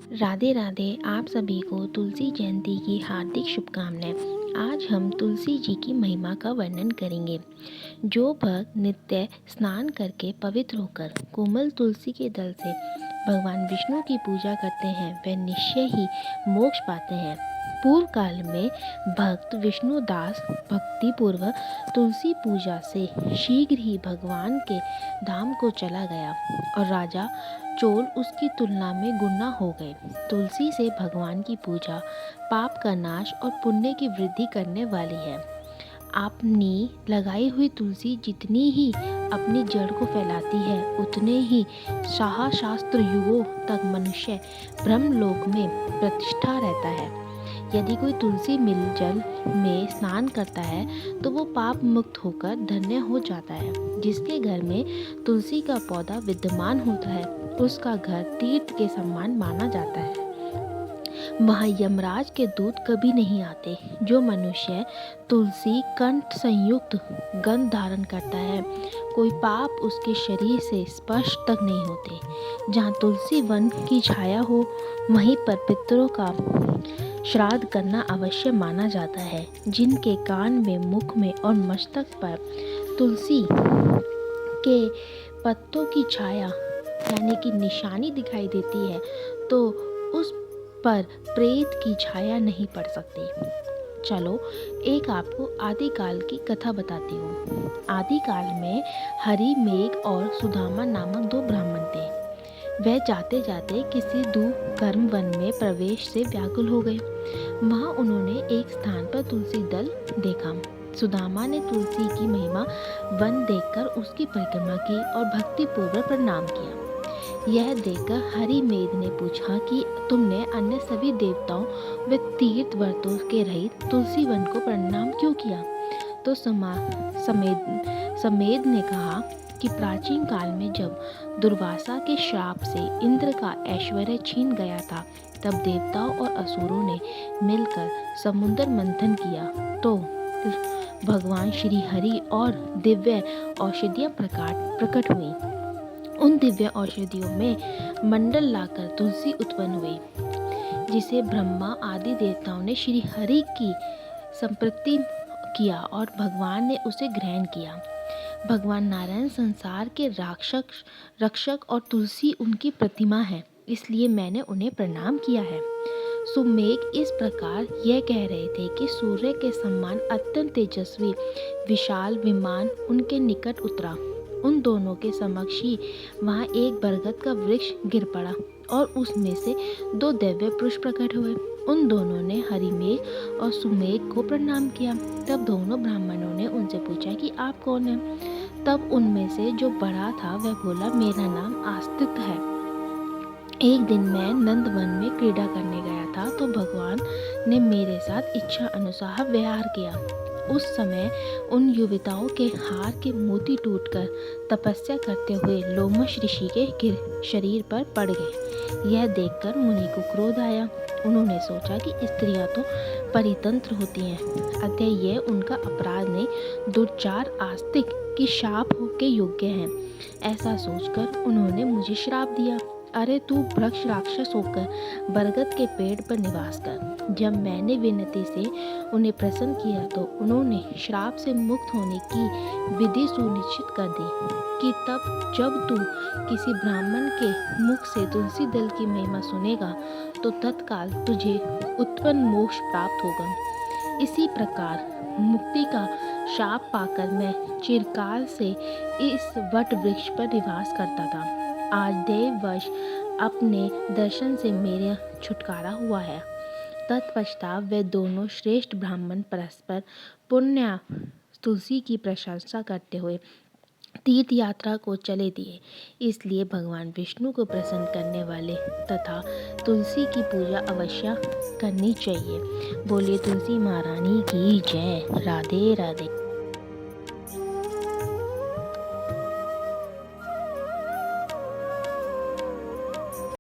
राधे राधे। आप सभी को तुलसी जयंती की हार्दिक शुभकामनाएं। आज हम तुलसी जी की महिमा का वर्णन करेंगे। जो भक्त नित्य स्नान करके पवित्र होकर कोमल तुलसी के दल से भगवान विष्णु की पूजा करते हैं वे निश्चय ही मोक्ष पाते हैं। पूर्व काल में भक्त विष्णुदास भक्ति पूर्वक तुलसी पूजा से शीघ्र ही भगवान के धाम को चला गया और राजा चोल उसकी तुलना में गुना हो गए। तुलसी से भगवान की पूजा पाप का नाश और पुण्य की वृद्धि करने वाली है। अपनी लगाई हुई तुलसी जितनी ही अपनी जड़ को फैलाती है उतने ही शास्त्र युगों तक मनुष्य ब्रह्मलोक में प्रतिष्ठा रहता है। यदि कोई तुलसी मिल जल में स्नान करता है तो वो पाप मुक्त होकर धन्य हो जाता है। जिसके घर में तुलसी का पौधा विद्यमान होता है उसका घर तीर्थ के समान माना जाता है। वहाँ यमराज के दूत कभी नहीं आते। जो मनुष्य तुलसी कंठ संयुक्त गंध धारण करता है कोई पाप उसके शरीर से स्पर्श तक नहीं होते। जहाँ तुलसी वन की छाया हो वहीं पर पितरों का श्राद्ध करना अवश्य माना जाता है। जिनके कान में, मुख में और मस्तक पर तुलसी के पत्तों की छाया यानी कि निशानी दिखाई देती है तो उस पर प्रेत की छाया नहीं पड़ सकती। चलो एक आपको आदिकाल की कथा बताती हूँ। आदिकाल में हरि, मेघ और सुदामा नामक दो ब्राह्मण थे। वह जाते जाते किसी दुर्गम वन में प्रवेश से व्याकुल हो गए। वहाँ उन्होंने एक स्थान पर तुलसी दल देखा। सुदामा ने तुलसी की महिमा वन देखकर उसकी परिक्रमा की और भक्ति पूर्वक प्रणाम किया। यह देखकर हरि मेघ ने पूछा कि तुमने अन्य सभी देवताओं व तीर्थ व्रतों के रहित तुलसी वन को प्रणाम क्यों किया? तो समेद ने कहा कि प्राचीन काल में जब दुर्वासा के श्राप से इंद्र का ऐश्वर्य छीन गया था तब देवताओं और असुरों ने मिलकर समुद्र मंथन किया तो भगवान श्री हरि और दिव्य औषधियाँ प्रकट हुई। उन दिव्य औषधियों में मंडल लाकर तुलसी उत्पन्न हुई जिसे ब्रह्मा आदि देवताओं ने श्री हरि की संप्रति किया और भगवान ने उसे ग्रहण किया। भगवान नारायण संसार के रक्षक और तुलसी उनकी प्रतिमा है, इसलिए मैंने उन्हें प्रणाम किया है। सुमेघ इस प्रकार यह कह रहे थे कि सूर्य के समान अत्यंत तेजस्वी विशाल विमान उनके निकट उतरा। उन दोनों के समक्ष ही वहाँ एक बरगद का वृक्ष गिर पड़ा और उसमें से दो दिव्य पुरुष प्रकट हुए। उन दोनों ने हरिमेघ और सुमेघ को प्रणाम किया। तब दोनों ब्राह्मणों ने उनसे पूछा कि आप कौन हैं? तब उनमें से जो बड़ा था वह बोला, मेरा नाम आस्तिक है। एक दिन मैं नंदवन में क्रीड़ा करने गया था तो भगवान ने मेरे साथ इच्छा अनुसार व्यवहार किया। उस समय उन युवतियों के हार के मोती टूटकर तपस्या करते हुए लोमश ऋषि के शरीर पर पड़ गए। यह देखकर मुनि को क्रोध आया। उन्होंने सोचा कि स्त्रियां तो परितंत्र होती हैं, अतः यह उनका अपराध नहीं, दुर्चार आस्तिक की शाप के योग्य हैं। ऐसा सोचकर उन्होंने मुझे श्राप दिया, अरे तू वृक्ष राक्षस होकर बरगद के पेड़ पर निवास कर। जब मैंने विनती से उन्हें प्रसन्न किया तो उन्होंने श्राप से मुक्त होने की विधि सुनिश्चित कर दी कि तब जब तू किसी ब्राह्मण के मुख से तुलसी दल की महिमा सुनेगा तो तत्काल तुझे उत्पन्न मोक्ष प्राप्त होगा। इसी प्रकार मुक्ति का शाप पाकर मैं चिरकाल से इस वट वृक्ष पर निवास करता था। आज देववश अपने दर्शन से मेरा छुटकारा हुआ है। तत्पश्चात वे दोनों श्रेष्ठ ब्राह्मण परस्पर पुण्य तुलसी की प्रशंसा करते हुए तीर्थ यात्रा को चले दिए। इसलिए भगवान विष्णु को प्रसन्न करने वाले तथा तुलसी की पूजा अवश्य करनी चाहिए। बोलिए तुलसी महारानी की जय। राधे राधे।